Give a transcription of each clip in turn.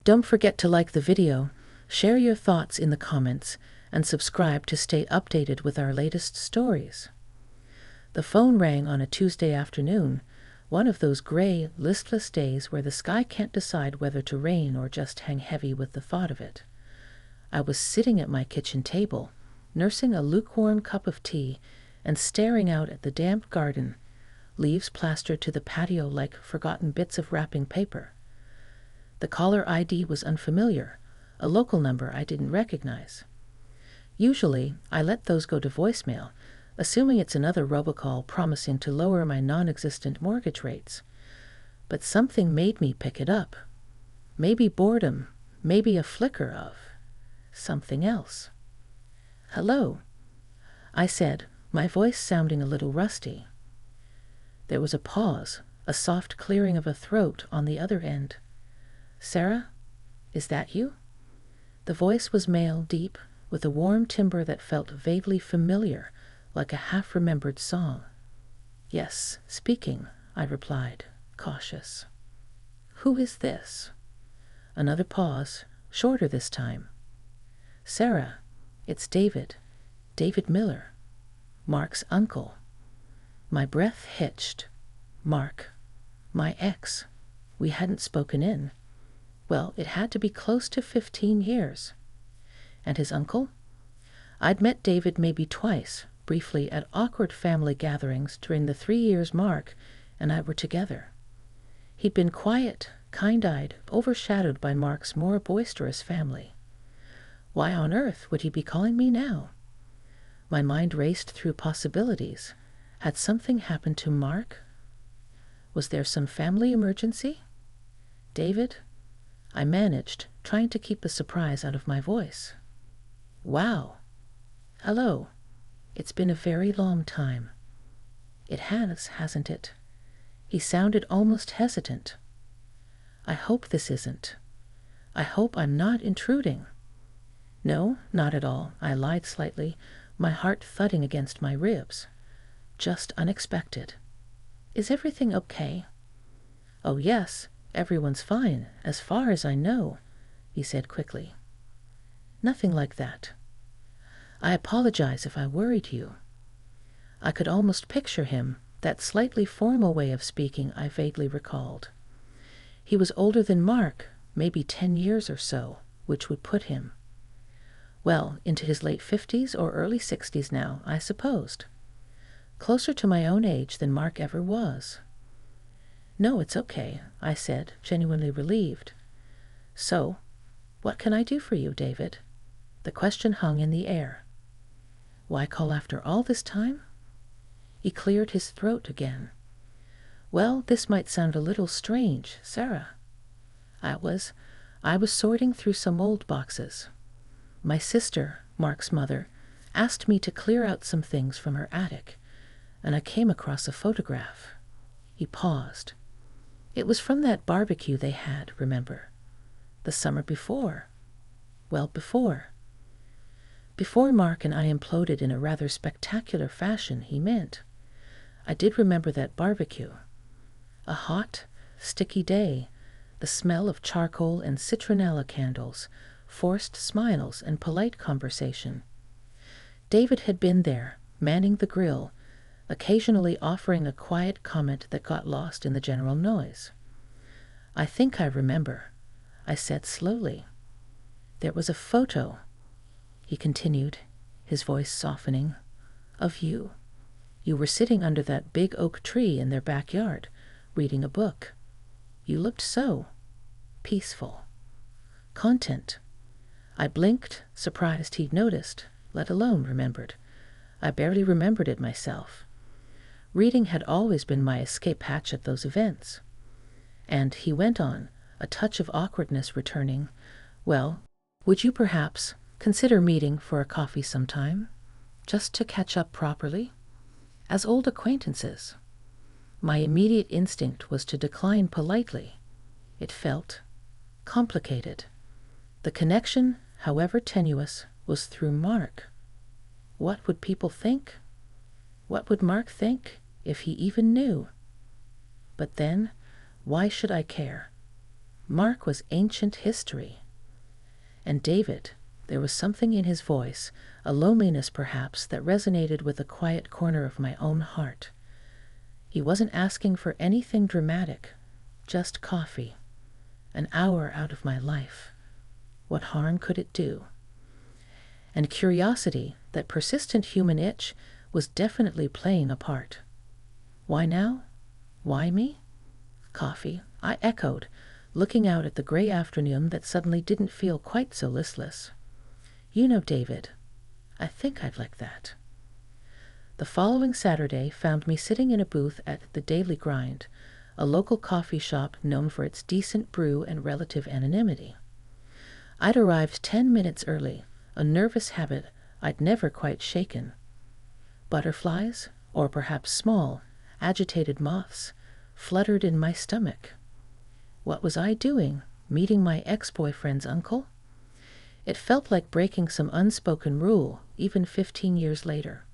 Don't forget to like the video, share your thoughts in the comments, and subscribe to stay updated with our latest stories. The phone rang on a Tuesday afternoon, one of those gray, listless days where the sky can't decide whether to rain or just hang heavy with the thought of it. I was sitting at my kitchen table, nursing a lukewarm cup of tea and staring out at the damp garden, leaves plastered to the patio like forgotten bits of wrapping paper. The caller ID was unfamiliar, a local number I didn't recognize. Usually, I let those go to voicemail, assuming it's another robocall promising to lower my non-existent mortgage rates. But something made me pick it up. Maybe boredom, maybe a flicker of something else. "Hello," I said, my voice sounding a little rusty. There was a pause, a soft clearing of a throat on the other end. "Sarah, is that you?" The voice was male, deep, with a warm timbre that felt vaguely familiar, like a half-remembered song. "Yes, speaking," I replied, cautious. "Who is this?" Another pause, shorter this time. "Sarah, it's David Miller, Mark's uncle." My breath hitched. Mark, my ex. We hadn't spoken in. Well, it had to be close to 15 years. And his uncle? I'd met David maybe twice, briefly at awkward family gatherings during the 3 years Mark and I were together. He'd been quiet, kind-eyed, overshadowed by Mark's more boisterous family. Why on earth would he be calling me now? My mind raced through possibilities. Had something happened to Mark? Was there some family emergency? David? I managed, trying to keep the surprise out of my voice. "Wow. Hello. It's been a very long time." "It has, hasn't it?" He sounded almost hesitant. "I hope this isn't. I hope I'm not intruding." "No, not at all," I lied slightly, my heart thudding against my ribs. "Just unexpected. Is everything okay?" "Oh yes, everyone's fine, as far as I know," he said quickly. "Nothing like that. I apologize if I worried you." I could almost picture him, that slightly formal way of speaking I vaguely recalled. He was older than Mark, maybe 10 years or so, which would put him, well, into his late 50s or early 60s now, I supposed. Closer to my own age than Mark ever was. "No, it's okay," I said, genuinely relieved. "So, what can I do for you, David?" The question hung in the air. Why call after all this time? He cleared his throat again. "Well, this might sound a little strange, Sarah. I was sorting through some old boxes. My sister, Mark's mother, asked me to clear out some things from her attic, and I came across a photograph." He paused. "It was from that barbecue they had, remember? The summer before. Well, before Mark and I imploded in a rather spectacular fashion, he meant. I did remember that barbecue. A hot, sticky day, the smell of charcoal and citronella candles, forced smiles and polite conversation. David had been there, manning the grill, occasionally offering a quiet comment that got lost in the general noise. "I think I remember," I said slowly. "There was a photo," he continued, his voice softening, "of you. You were sitting under that big oak tree in their backyard, reading a book. You looked so peaceful. Content." I blinked, surprised he'd noticed, let alone remembered. I barely remembered it myself. Reading had always been my escape hatch at those events. And he went on, a touch of awkwardness returning, "Well, would you perhaps consider meeting for a coffee sometime? Just to catch up properly? As old acquaintances?" My immediate instinct was to decline politely. It felt complicated. The connection, however tenuous, was through Mark. What would people think? What would Mark think, if he even knew? But then, why should I care? Mark was ancient history. And David, there was something in his voice, a loneliness perhaps, that resonated with a quiet corner of my own heart. He wasn't asking for anything dramatic, just coffee. An hour out of my life. What harm could it do? And curiosity, that persistent human itch, was definitely playing a part. Why now? Why me? Coffee, I echoed, looking out at the gray afternoon that suddenly didn't feel quite so listless. You know, David, I think I'd like that. The following Saturday found me sitting in a booth at the Daily Grind, a local coffee shop known for its decent brew and relative anonymity. I'd arrived 10 minutes early, a nervous habit I'd never quite shaken. Butterflies, or perhaps small, agitated moths, fluttered in my stomach. What was I doing, meeting my ex-boyfriend's uncle? It felt like breaking some unspoken rule, even 15 years later.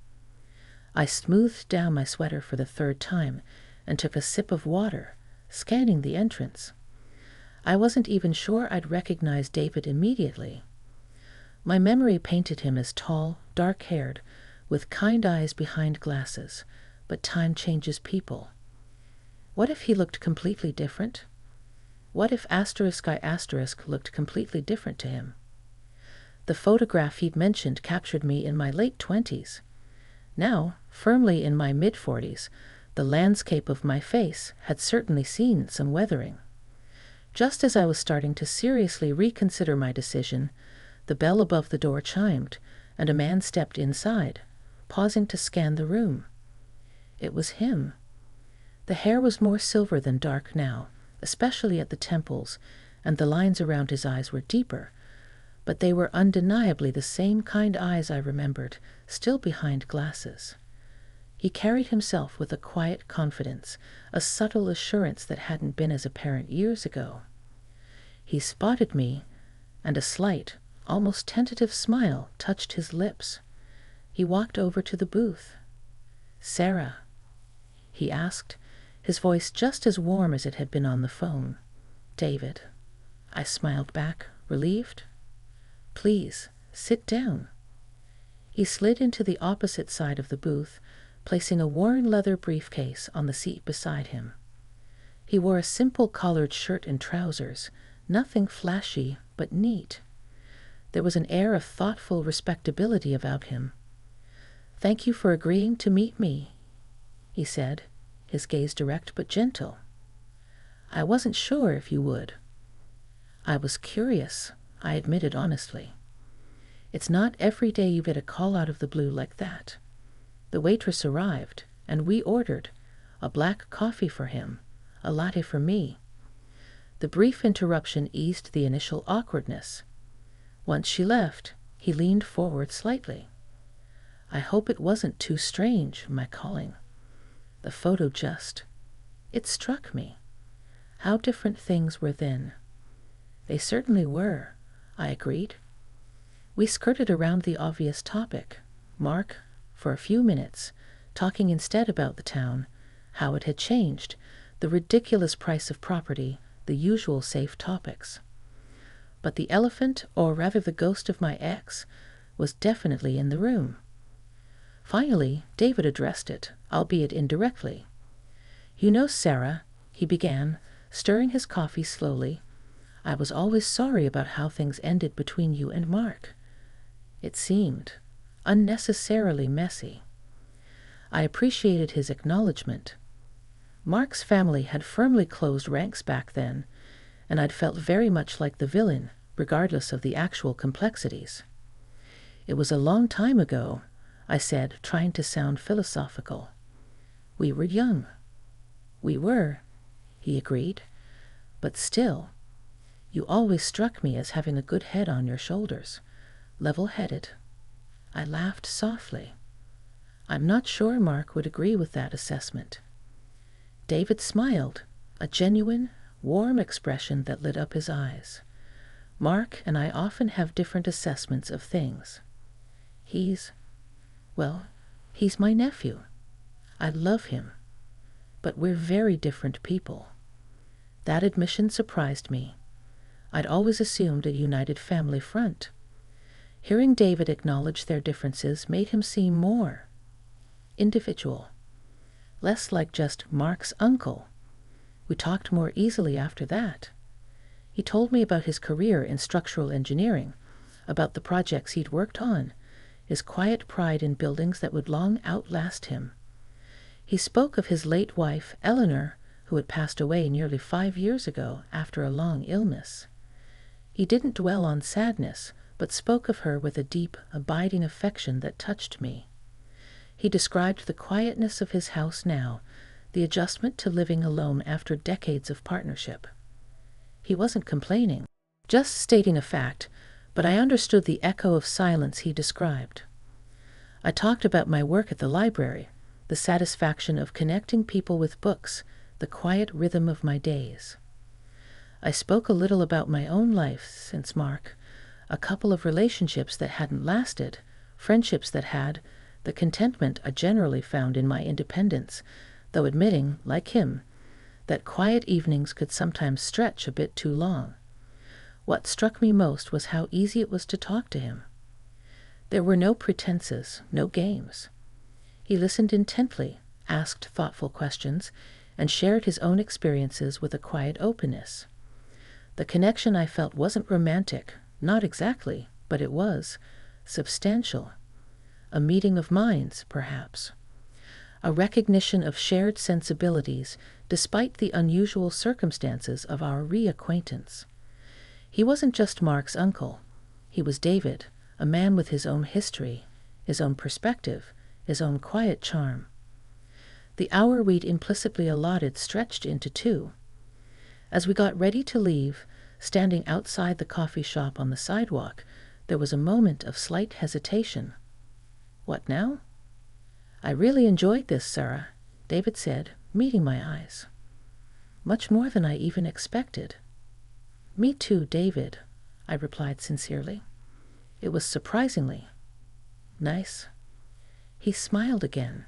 I smoothed down my sweater for the third time and took a sip of water, scanning the entrance. I wasn't even sure I'd recognize David immediately. My memory painted him as tall, dark-haired, with kind eyes behind glasses, but time changes people. What if he looked completely different? What if *I* looked completely different to him? The photograph he'd mentioned captured me in my late 20s. Now, firmly in my mid-40s, the landscape of my face had certainly seen some weathering. Just as I was starting to seriously reconsider my decision, the bell above the door chimed, and a man stepped inside, pausing to scan the room. It was him. The hair was more silver than dark now, especially at the temples, and the lines around his eyes were deeper, but they were undeniably the same kind eyes I remembered, still behind glasses. He carried himself with a quiet confidence, a subtle assurance that hadn't been as apparent years ago. He spotted me, and a slight, almost tentative smile touched his lips. He walked over to the booth. "Sarah?" he asked, his voice just as warm as it had been on the phone. "David." I smiled back, relieved. "Please, sit down." He slid into the opposite side of the booth, placing a worn leather briefcase on the seat beside him. He wore a simple collared shirt and trousers, nothing flashy, but neat. There was an air of thoughtful respectability about him. "Thank you for agreeing to meet me," he said, his gaze direct but gentle. "I wasn't sure if you would." I was curious, I admitted honestly. It's not every day you get a call out of the blue like that. The waitress arrived, and we ordered a black coffee for him, a latte for me. The brief interruption eased the initial awkwardness. Once she left, he leaned forward slightly. I hope it wasn't too strange, my calling. The photo it struck me. How different things were then. They certainly were, I agreed. We skirted around the obvious topic, Mark, for a few minutes, talking instead about the town, how it had changed, the ridiculous price of property, the usual safe topics. But the elephant, or rather the ghost of my ex, was definitely in the room. Finally, David addressed it, albeit indirectly. "You know, Sarah," he began, stirring his coffee slowly, "I was always sorry about how things ended between you and Mark. It seemed unnecessarily messy." I appreciated his acknowledgement. Mark's family had firmly closed ranks back then, and I'd felt very much like the villain, regardless of the actual complexities. "It was a long time ago," I said, trying to sound philosophical. "We were young." "We were," he agreed. "But still, you always struck me as having a good head on your shoulders, level-headed." I laughed softly. "I'm not sure Mark would agree with that assessment." David smiled, a genuine, warm expression that lit up his eyes. "Mark and I often have different assessments of things. He's my nephew. I love him. But we're very different people." That admission surprised me, I'd always assumed a united family front. Hearing David acknowledge their differences made him seem more individual, less like just Mark's uncle. We talked more easily after that. He told me about his career in structural engineering, about the projects he'd worked on, his quiet pride in buildings that would long outlast him. He spoke of his late wife, Eleanor, who had passed away nearly 5 years ago after a long illness. He didn't dwell on sadness, but spoke of her with a deep, abiding affection that touched me. He described the quietness of his house now, the adjustment to living alone after decades of partnership. He wasn't complaining, just stating a fact, but I understood the echo of silence he described. I talked about my work at the library, the satisfaction of connecting people with books, the quiet rhythm of my days. I spoke a little about my own life since Mark, a couple of relationships that hadn't lasted, friendships that had, the contentment I generally found in my independence, though admitting, like him, that quiet evenings could sometimes stretch a bit too long. What struck me most was how easy it was to talk to him. There were no pretenses, no games. He listened intently, asked thoughtful questions, and shared his own experiences with a quiet openness. The connection I felt wasn't romantic, not exactly, but it was substantial. A meeting of minds, perhaps. A recognition of shared sensibilities despite the unusual circumstances of our reacquaintance. He wasn't just Mark's uncle. He was David, a man with his own history, his own perspective, his own quiet charm. The hour we'd implicitly allotted stretched into 2. As we got ready to leave, standing outside the coffee shop on the sidewalk, there was a moment of slight hesitation. What now? I really enjoyed this, Sarah, David said, meeting my eyes. Much more than I even expected. Me too, David, I replied sincerely. It was surprisingly nice. He smiled again.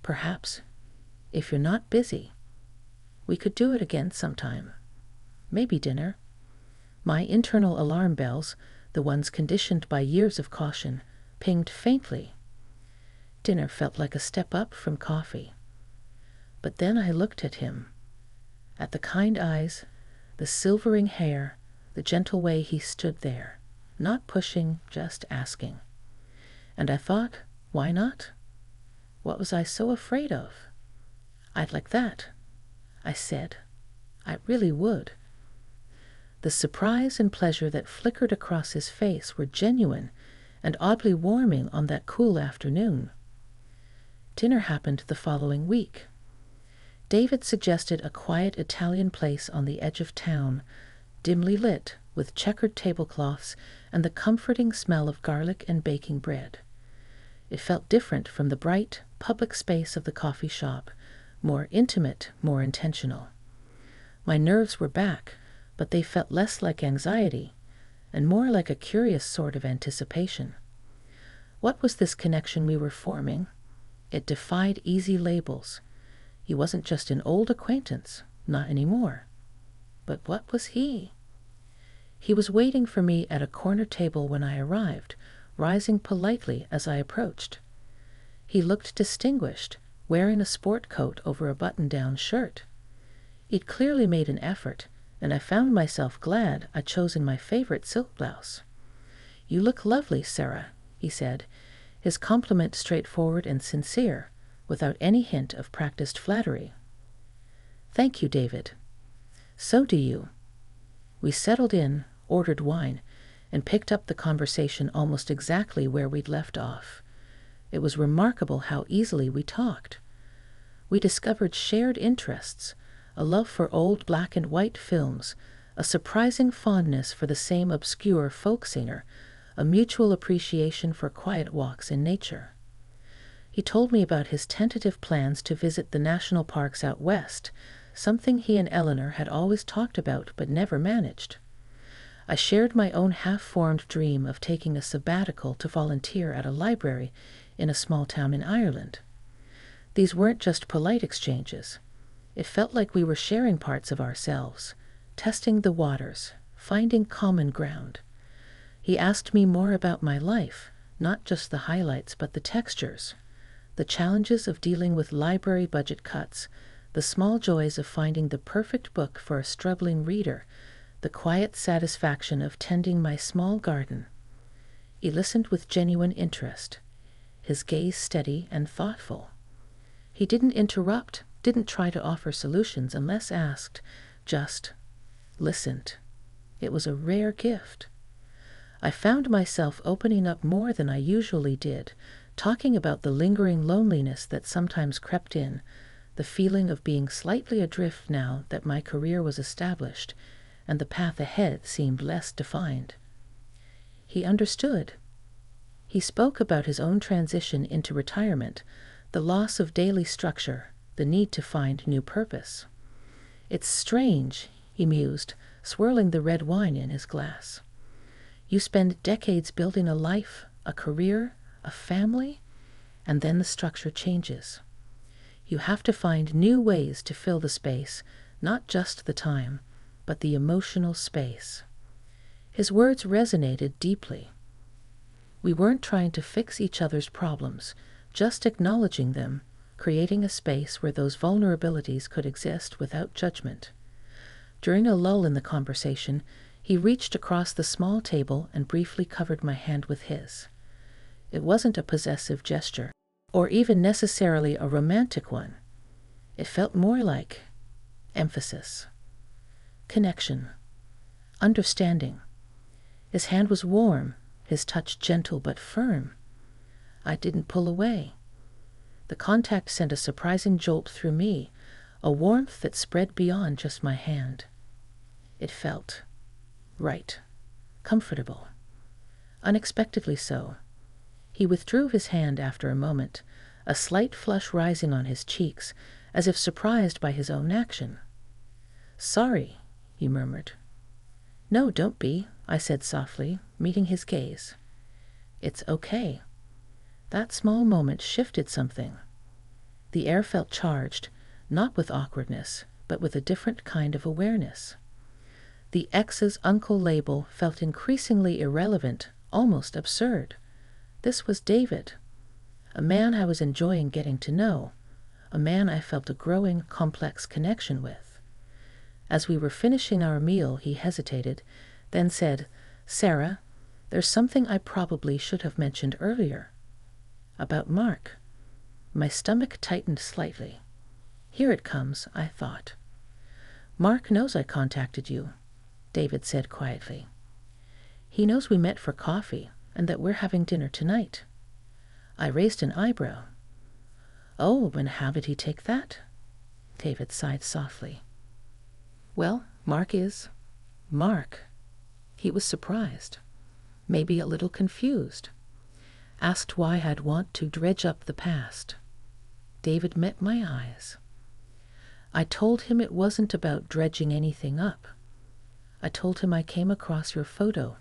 Perhaps, if you're not busy, we could do it again sometime. Maybe dinner. My internal alarm bells, the ones conditioned by years of caution, pinged faintly. Dinner felt like a step up from coffee. But then I looked at him, at the kind eyes, the silvering hair, the gentle way he stood there, not pushing, just asking. And I thought, why not? What was I so afraid of? I'd like that, I said. I really would. The surprise and pleasure that flickered across his face were genuine and oddly warming on that cool afternoon. Dinner happened the following week. David suggested a quiet Italian place on the edge of town, dimly lit, with checkered tablecloths and the comforting smell of garlic and baking bread. It felt different from the bright, public space of the coffee shop, more intimate, more intentional. My nerves were back, but they felt less like anxiety, and more like a curious sort of anticipation. What was this connection we were forming? It defied easy labels. He wasn't just an old acquaintance, not anymore. But what was he? He was waiting for me at a corner table when I arrived, rising politely as I approached. He looked distinguished, wearing a sport coat over a button-down shirt. He'd clearly made an effort, and I found myself glad I'd chosen my favorite silk blouse. "You look lovely, Sarah," he said, his compliment straightforward and sincere, without any hint of practiced flattery. "Thank you, David. So do you." We settled in, ordered wine, and picked up the conversation almost exactly where we'd left off. It was remarkable how easily we talked. We discovered shared interests, a love for old black and white films, a surprising fondness for the same obscure folk singer, a mutual appreciation for quiet walks in nature. He told me about his tentative plans to visit the national parks out west, something he and Eleanor had always talked about but never managed. I shared my own half-formed dream of taking a sabbatical to volunteer at a library in a small town in Ireland. These weren't just polite exchanges. It felt like we were sharing parts of ourselves, testing the waters, finding common ground. He asked me more about my life, not just the highlights but the textures, the challenges of dealing with library budget cuts, the small joys of finding the perfect book for a struggling reader, the quiet satisfaction of tending my small garden. He listened with genuine interest, his gaze steady and thoughtful. He didn't interrupt, didn't try to offer solutions unless asked, just listened. It was a rare gift. I found myself opening up more than I usually did, talking about the lingering loneliness that sometimes crept in, the feeling of being slightly adrift now that my career was established, and the path ahead seemed less defined. He understood. He spoke about his own transition into retirement, the loss of daily structure, the need to find new purpose. "It's strange," he mused, swirling the red wine in his glass. "You spend decades building a life, a career, a family, and then the structure changes. You have to find new ways to fill the space, not just the time, but the emotional space." His words resonated deeply. We weren't trying to fix each other's problems, just acknowledging them, creating a space where those vulnerabilities could exist without judgment. During a lull in the conversation, he reached across the small table and briefly covered my hand with his. It wasn't a possessive gesture, or even necessarily a romantic one. It felt more like emphasis, connection, understanding. His hand was warm, his touch gentle but firm. I didn't pull away. The contact sent a surprising jolt through me, a warmth that spread beyond just my hand. It felt right, comfortable, unexpectedly so. He withdrew his hand after a moment, a slight flush rising on his cheeks, as if surprised by his own action. "Sorry," he murmured. "No, don't be," I said softly, meeting his gaze. "It's okay." That small moment shifted something. The air felt charged, not with awkwardness, but with a different kind of awareness. The ex's uncle label felt increasingly irrelevant, almost absurd. This was David, a man I was enjoying getting to know, a man I felt a growing, complex connection with. As we were finishing our meal, he hesitated, then said, "Sarah, there's something I probably should have mentioned earlier." "About Mark." My stomach tightened slightly. Here it comes, I thought. "Mark knows I contacted you," David said quietly. "He knows we met for coffee and that we're having dinner tonight." I raised an eyebrow. "Oh, and how did he take that?" David sighed softly. "Well, Mark is Mark." He was surprised, maybe a little confused. Asked why I'd want to dredge up the past. David met my eyes. I told him it wasn't about dredging anything up. I told him I came across your photo,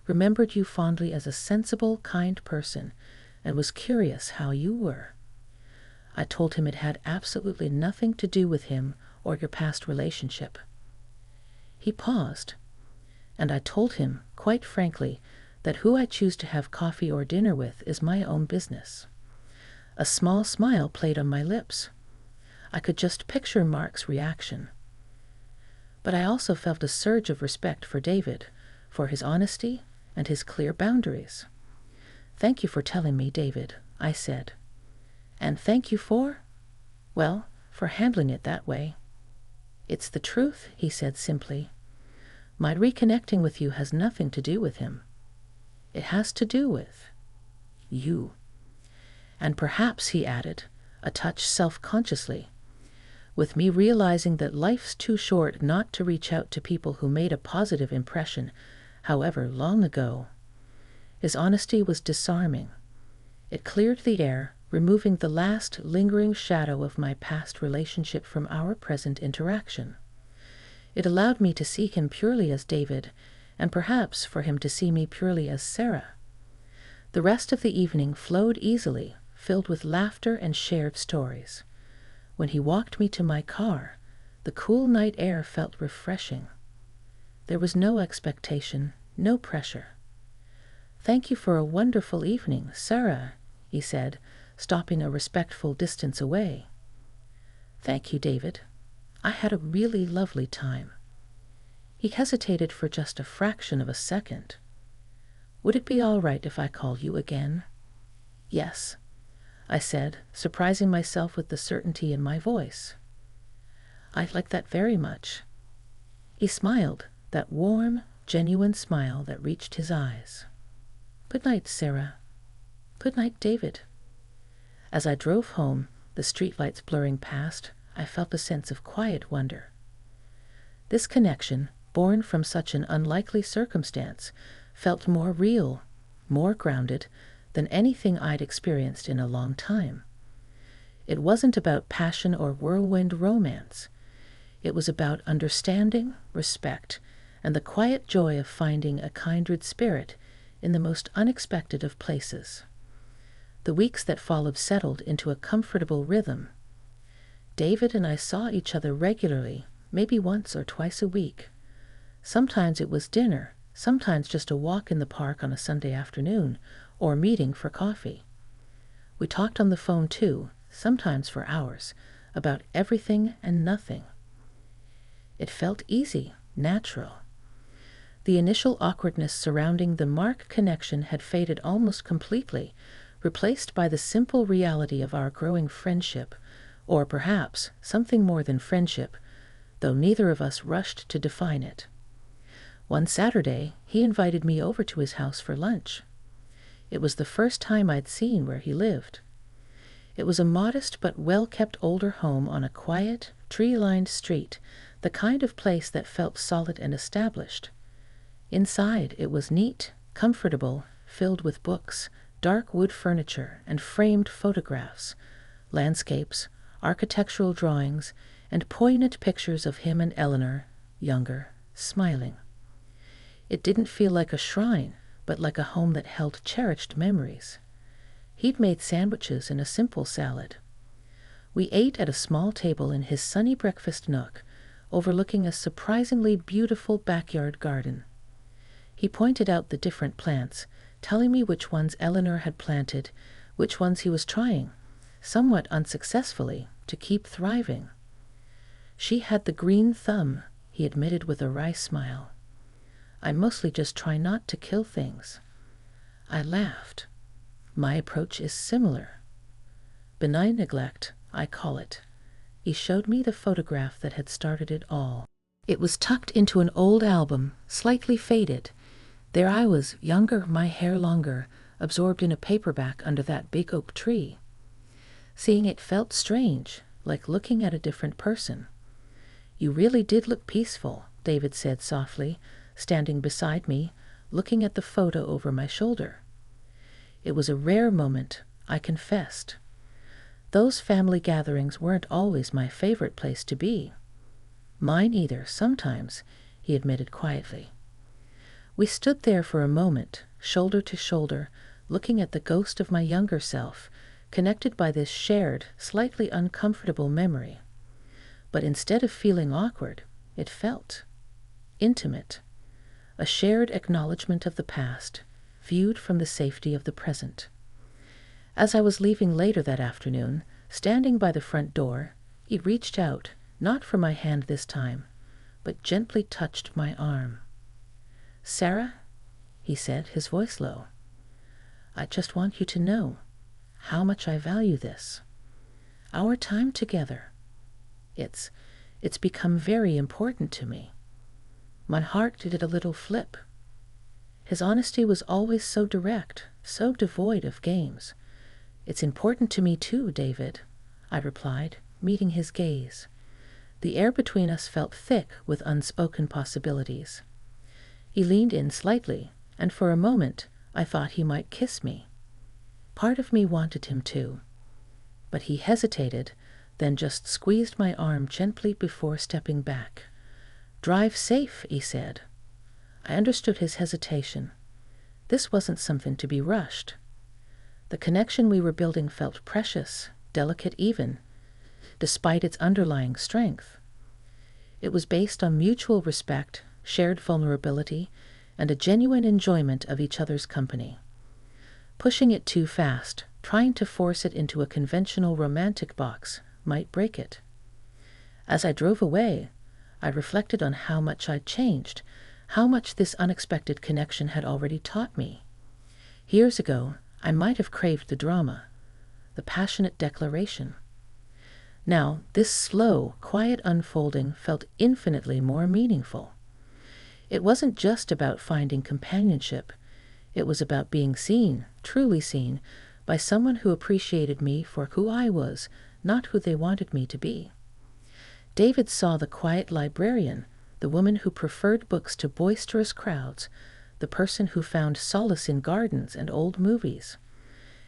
remembered you fondly as a sensible, kind person, and was curious how you were. I told him it had absolutely nothing to do with him or your past relationship. He paused, and I told him, quite frankly, that who I choose to have coffee or dinner with is my own business. A small smile played on my lips. I could just picture Mark's reaction. But I also felt a surge of respect for David, for his honesty and his clear boundaries. "Thank you for telling me, David," I said. "And thank you for handling it that way." "It's the truth," he said simply. "My reconnecting with you has nothing to do with him. It has to do with you." And perhaps, he added, a touch self-consciously, with me realizing that life's too short not to reach out to people who made a positive impression, however long ago. His honesty was disarming. It cleared the air, removing the last lingering shadow of my past relationship from our present interaction. It allowed me to see him purely as David, and perhaps for him to see me purely as Sarah. The rest of the evening flowed easily, filled with laughter and shared stories. When he walked me to my car, the cool night air felt refreshing. There was no expectation, no pressure. "Thank you for a wonderful evening, Sarah," he said, stopping a respectful distance away. "Thank you, David. I had a really lovely time." He hesitated for just a fraction of a second. "Would it be all right if I call you again?" "Yes," I said, surprising myself with the certainty in my voice. "I'd like that very much." He smiled, that warm, genuine smile that reached his eyes. "Good night, Sarah." "Good night, David." As I drove home, the streetlights blurring past, I felt a sense of quiet wonder. This connection, born from such an unlikely circumstance, felt more real, more grounded than anything I'd experienced in a long time. It wasn't about passion or whirlwind romance. It was about understanding, respect, and the quiet joy of finding a kindred spirit in the most unexpected of places. The weeks that followed settled into a comfortable rhythm. David and I saw each other regularly, maybe once or twice a week. Sometimes it was dinner, sometimes just a walk in the park on a Sunday afternoon, or meeting for coffee. We talked on the phone too, sometimes for hours, about everything and nothing. It felt easy, natural. The initial awkwardness surrounding the Mark connection had faded almost completely, replaced by the simple reality of our growing friendship, or perhaps something more than friendship, though neither of us rushed to define it. One Saturday, he invited me over to his house for lunch. It was the first time I'd seen where he lived. It was a modest but well-kept older home on a quiet, tree-lined street, the kind of place that felt solid and established. Inside, it was neat, comfortable, filled with books, dark wood furniture, and framed photographs, landscapes, architectural drawings, and poignant pictures of him and Eleanor, younger, smiling. It didn't feel like a shrine, but like a home that held cherished memories. He'd made sandwiches and a simple salad. We ate at a small table in his sunny breakfast nook, overlooking a surprisingly beautiful backyard garden. He pointed out the different plants, telling me which ones Eleanor had planted, which ones he was trying, somewhat unsuccessfully, to keep thriving. "She had the green thumb," he admitted with a wry smile. "I mostly just try not to kill things." I laughed. "My approach is similar. Benign neglect, I call it." He showed me the photograph that had started it all. It was tucked into an old album, slightly faded. There I was, younger, my hair longer, absorbed in a paperback under that big oak tree. Seeing it felt strange, like looking at a different person. "You really did look peaceful," David said softly, standing beside me, looking at the photo over my shoulder. It was a rare moment, I confessed. Those family gatherings weren't always my favorite place to be. "Mine either, sometimes," he admitted quietly. We stood there for a moment, shoulder to shoulder, looking at the ghost of my younger self, connected by this shared, slightly uncomfortable memory. But instead of feeling awkward, it felt intimate. A shared acknowledgement of the past, viewed from the safety of the present. As I was leaving later that afternoon, standing by the front door, he reached out, not for my hand this time, but gently touched my arm. "Sarah," he said, his voice low, "I just want you to know how much I value this. Our time together. It's become very important to me." My heart did a little flip. His honesty was always so direct, so devoid of games. "It's important to me too, David," I replied, meeting his gaze. The air between us felt thick with unspoken possibilities. He leaned in slightly, and for a moment I thought he might kiss me. Part of me wanted him to. But he hesitated, then just squeezed my arm gently before stepping back. "Drive safe," he said. I understood his hesitation. This wasn't something to be rushed. The connection we were building felt precious, delicate even, despite its underlying strength. It was based on mutual respect, shared vulnerability, and a genuine enjoyment of each other's company. Pushing it too fast, trying to force it into a conventional romantic box, might break it. As I drove away, I reflected on how much I'd changed, how much this unexpected connection had already taught me. Years ago, I might have craved the drama, the passionate declaration. Now, this slow, quiet unfolding felt infinitely more meaningful. It wasn't just about finding companionship. It was about being seen, truly seen, by someone who appreciated me for who I was, not who they wanted me to be. David saw the quiet librarian, the woman who preferred books to boisterous crowds, the person who found solace in gardens and old movies.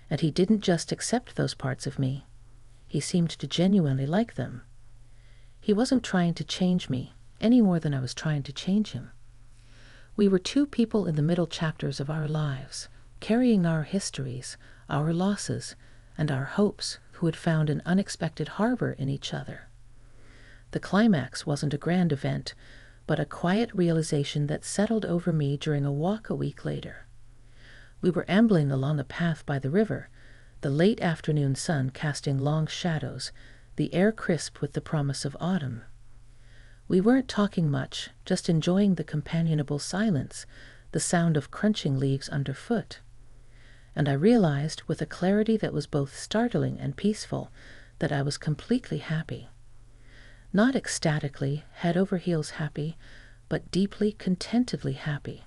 And he didn't just accept those parts of me. He seemed to genuinely like them. He wasn't trying to change me, any more than I was trying to change him. We were two people in the middle chapters of our lives, carrying our histories, our losses, and our hopes, who had found an unexpected harbor in each other. The climax wasn't a grand event, but a quiet realization that settled over me during a walk a week later. We were ambling along the path by the river, the late afternoon sun casting long shadows, the air crisp with the promise of autumn. We weren't talking much, just enjoying the companionable silence, the sound of crunching leaves underfoot. And I realized, with a clarity that was both startling and peaceful, that I was completely happy. Not ecstatically, head over heels happy, but deeply, contentedly happy.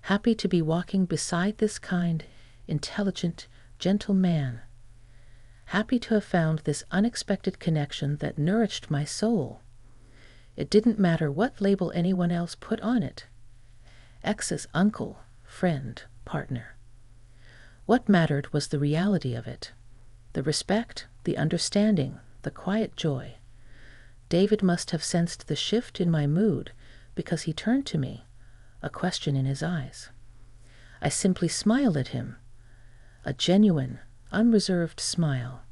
Happy to be walking beside this kind, intelligent, gentle man. Happy to have found this unexpected connection that nourished my soul. It didn't matter what label anyone else put on it. Ex's uncle, friend, partner. What mattered was the reality of it. The respect, the understanding, the quiet joy. David must have sensed the shift in my mood because he turned to me, a question in his eyes. I simply smiled at him, a genuine, unreserved smile.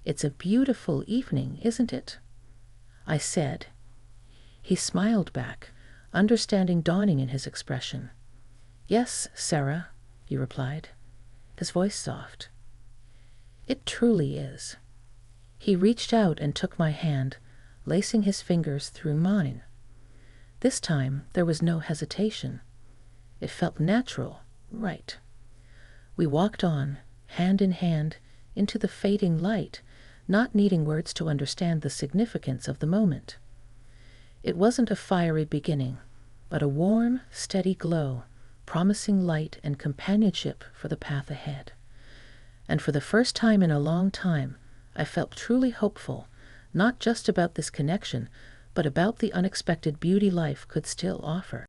"It's a beautiful evening, isn't it?" I said. He smiled back, understanding dawning in his expression. "Yes, Sarah," he replied, his voice soft. "It truly is." He reached out and took my hand, lacing his fingers through mine. This time there was no hesitation. It felt natural, right. We walked on, hand in hand, into the fading light, not needing words to understand the significance of the moment. It wasn't a fiery beginning, but a warm, steady glow, promising light and companionship for the path ahead. And for the first time in a long time, I felt truly hopeful, not just about this connection, but about the unexpected beauty life could still offer.